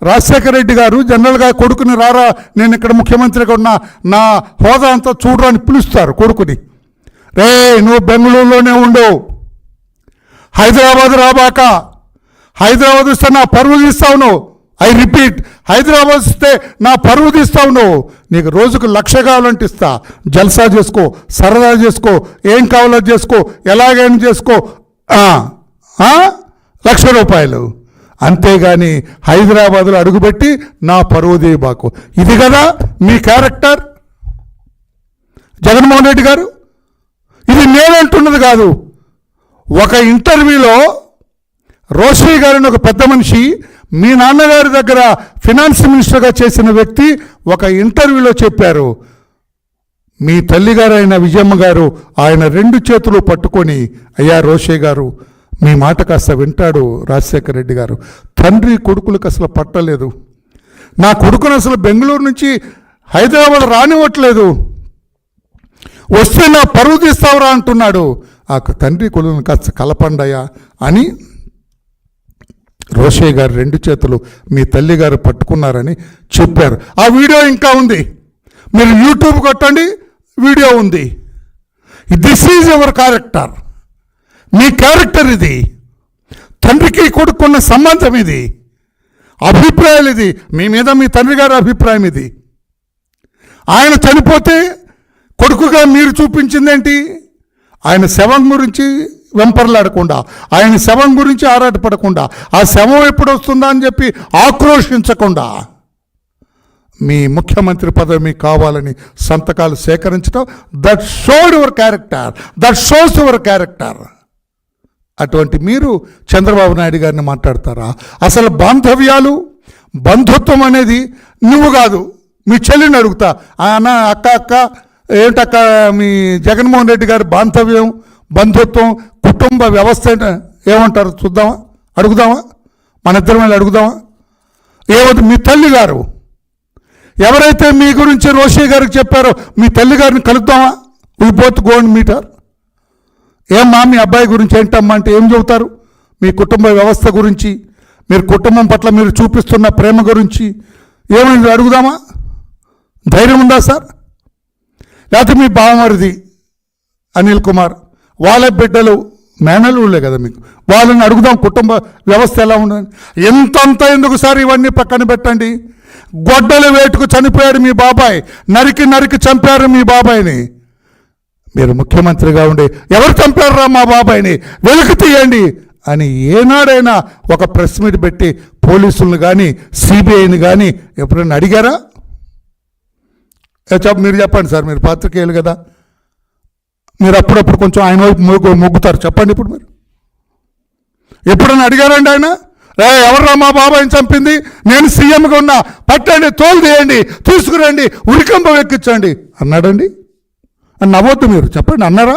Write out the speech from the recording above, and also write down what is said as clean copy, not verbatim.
రాజశేఖర రెడ్డి గారు జనరల్గా కొడుకుని రారా, నేను ఇక్కడ ముఖ్యమంత్రిగా ఉన్న నా హోదా అంతా చూడరా అని పిలుస్తారు కొడుకుని. రే నువ్వు బెంగళూరులోనే ఉండు, హైదరాబాద్ రాబాక. హైదరాబాద్ వస్తే నా పరువు తీస్తావు నువ్వు. ఐ రిపీట్, హైదరాబాద్ వస్తే నా పరువు తీస్తావు నువ్వు. నీకు రోజుకు 1,00,000 కావాలంటే ఇస్తా. జల్సా చేసుకో, సరదా చేసుకో, ఏం కావాలో చేసుకో, ఎలాగైనా చేసుకో. 1,00,000 రూపాయలు అంతేగాని హైదరాబాద్లో అడుగుపెట్టి నా పరువు తీయబాకు. ఇది కదా మీ క్యారెక్టర్ జగన్మోహన్ రెడ్డి గారు. ఇది నేనంటున్నది కాదు. ఒక ఇంటర్వ్యూలో రోషయ్య గారిని ఒక పెద్ద మనిషి, మీ నాన్నగారి దగ్గర ఫినాన్స్ మినిస్టర్గా చేసిన వ్యక్తి ఒక ఇంటర్వ్యూలో చెప్పారు, మీ తల్లిగారు అయిన విజయమ్మ గారు ఆయన 2 చేతులు పట్టుకొని, అయ్యా రోషయ్య గారు మీ మాట కాస్త వింటాడు రాజశేఖర రెడ్డి గారు. తండ్రి కొడుకులకు అసలు పట్టలేదు. నా కొడుకును అసలు బెంగళూరు నుంచి హైదరాబాద్ రానివ్వట్లేదు, వస్తే నా పరువు తీస్తావురా అంటున్నాడు. ఆ తండ్రి కొడుకును కాస్త కలపండయ్యా అని రోషయ్య గారు 2 చేతులు మీ తల్లిగారు పట్టుకున్నారని చెప్పారు. ఆ వీడియో ఇంకా ఉంది, మీరు యూట్యూబ్ కొట్టండి, వీడియో ఉంది. This is our character. Me character ఇది. తండ్రికి కొడుకున్న సంబంధం ఇది, అభిప్రాయాలు ఇది. మీ మీద మీ తండ్రి గారి అభిప్రాయం ఇది. ఆయన చనిపోతే కొడుకుగా మీరు చూపించిందేంటి? ఆయన శవం గురించి వెంపర్లాడకుండా, ఆయన శవం గురించి ఆరాటపడకుండా, ఆ శవం ఎప్పుడు వస్తుందా అని చెప్పి ఆక్రోషించకుండా, మీ ముఖ్యమంత్రి పదవి మీకు కావాలని సంతకాలు సేకరించడం, that showed your character, that shows your character. అటువంటి మీరు చంద్రబాబు నాయుడు గారిని మాట్లాడతారా? అసలు బాంధవ్యాలు, బంధుత్వం అనేది నువ్వు కాదు, మీ చెల్లిని అడుగుతా. అన్న అక్క ఏంటక్క మీ జగన్మోహన్ రెడ్డి గారి బాంధవ్యం, బంధుత్వం, కుటుంబ వ్యవస్థ ఏమంటారు చూద్దామా, అడుగుదామా, మన ఇద్దరం వెళ్ళి అడుగుదామా? ఏమంటారు మీ తల్లి గారు? ఎవరైతే మీ గురించి రోషయ్య గారికి చెప్పారో మీ తల్లి గారిని కలుద్దామా? Will both go and meet her. ఏమ్మా మీ అబ్బాయి గురించి ఏంటమ్మా అంటే ఏం చెబుతారు? మీ కుటుంబ వ్యవస్థ గురించి, మీరు కుటుంబం పట్ల మీరు చూపిస్తున్న ప్రేమ గురించి ఏమైంది అడుగుదామా? ధైర్యం ఉందా సార్? లేకపోతే మీ బావమరిది అనిల్ కుమార్, వాళ్ళ బిడ్డలు మేనలులే కదా మీకు, వాళ్ళని అడుగుదాం కుటుంబ వ్యవస్థ ఎలా ఉండదు. ఎంతంత ఎందుకు సార్ ఇవన్నీ పక్కన పెట్టండి. గొడ్డల వేటుకు చనిపోయాడు మీ బాబాయ్, నరికి నరికి చంపారు మీ బాబాయ్ని. మీరు ముఖ్యమంత్రిగా ఉండి ఎవరు చంపారా మా బాబాయ్ని వెలికి తీయండి అని ఏనాడైనా ఒక ప్రెస్ మీట్ పెట్టి పోలీసులను కానీ సిబిఐని కానీ ఎప్పుడైనా అడిగారా? మీరు చెప్పండి సార్, మీరు పాత్రికేయులు కదా, మీరు అప్పుడప్పుడు కొంచెం ఆయన వైపు మొగ్గుతారు. చెప్పండి ఇప్పుడు మీరు ఎప్పుడైనా అడిగారండి ఆయన? ఎవర్రా మా బాబాయ్ని చంపింది, నేను సీఎంగా ఉన్నా, పట్టండి, తోలు తీయండి, తీసుకురండి, ఉరికంబం ఎక్కించండి అన్నాడండి? నవ్వొద్దు మీరు, చెప్పండి అన్నారా?